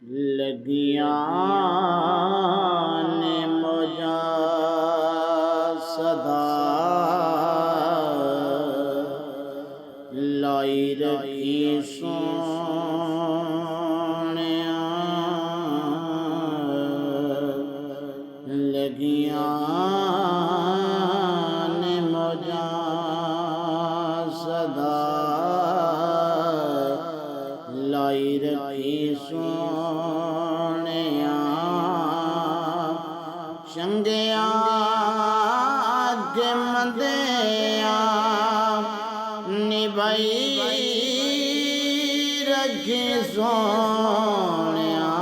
लगियां ने मौजा सदा लाई रखी सोनिया। लगियां ने मौजा सदा लाई रखी सोनिया। चंगिया के मंदिया निभाई रखी सोनिया।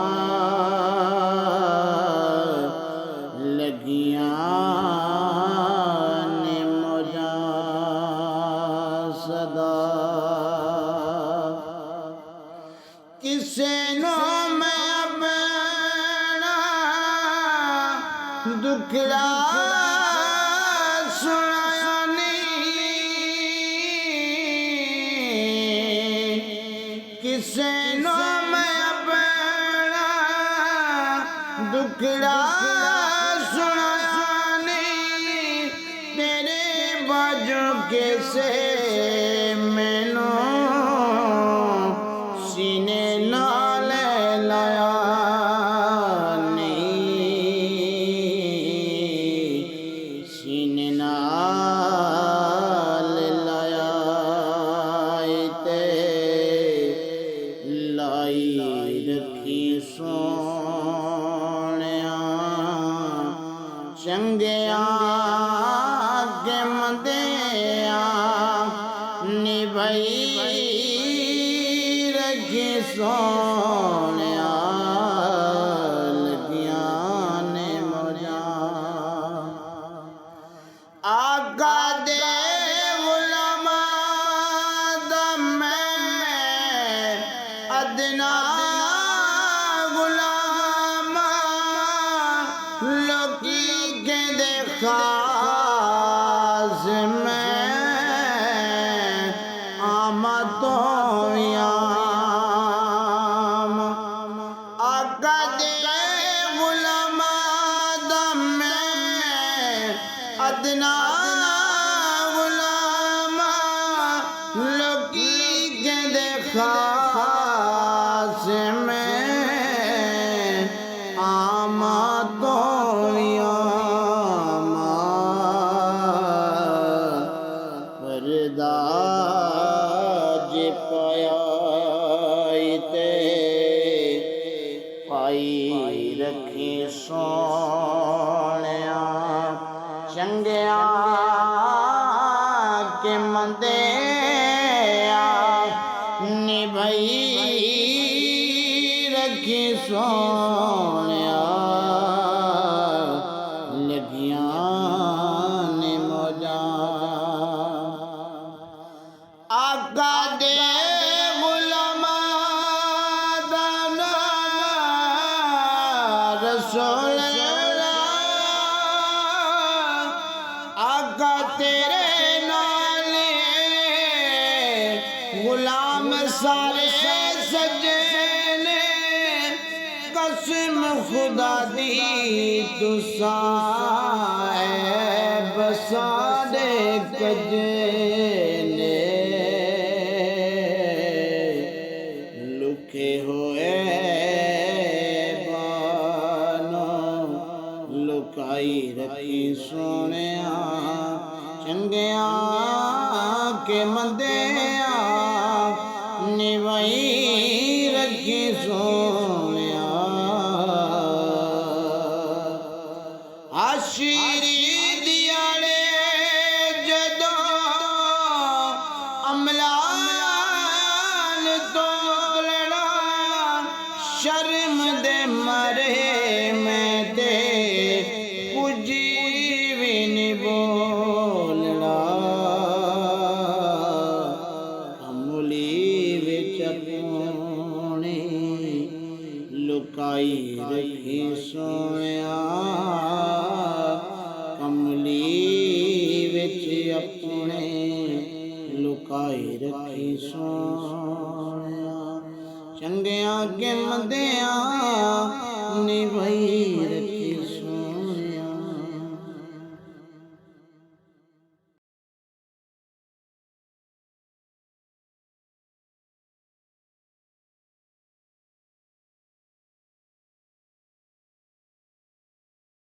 लगियां ने मौजा सदा किसे नो मैं अपना दुखड़ा सुनाया नहीं। किसे नो मैं अपना दुखड़ा सुनाया नहीं। तेरे बाजू कैसे मैनू सीने नाल लाया नहीं। सीने नाल लाया ते लाई रखी सोनिया। चंगिया के मंदिया निभाई रखी सोनिया। लगियां ने मौजा आगा दे गुलामा दा मैं अदना गुलामा। लोकी के देखा मैं आमा तो आगा दे गुलामा दा मैं अदना गुलामा। लोकी के देखा से मैं आमा तो परदा जे पाया ते पाई रखी सोनिया। चंगिया के मंदिया निभाई रखी सोनिया। लगियां ने मौजा आगा दे गुलामा दा रसूल आगा तेरे नाले गुलाम सारे सजने। कसम खुदा दी तुसा बसारे कजने। लुके हुए बानो लुकाई रखी सोनिया। चंगिया के मंदिया निभाई रखी सोनिया। आशीरी दियाड़े जदों अमलान तोलना। शर्म दे मरे मैं ते पुजी भी नहीं बोलना। कमली विच अपनी लुकाई रखी सोनिया। कमली विच अपने लुकाई रखी सोनिया। ਚੰਗਿਆਂ ਕੇ ਮੰਦਿਆਂ ਨਿਭਈ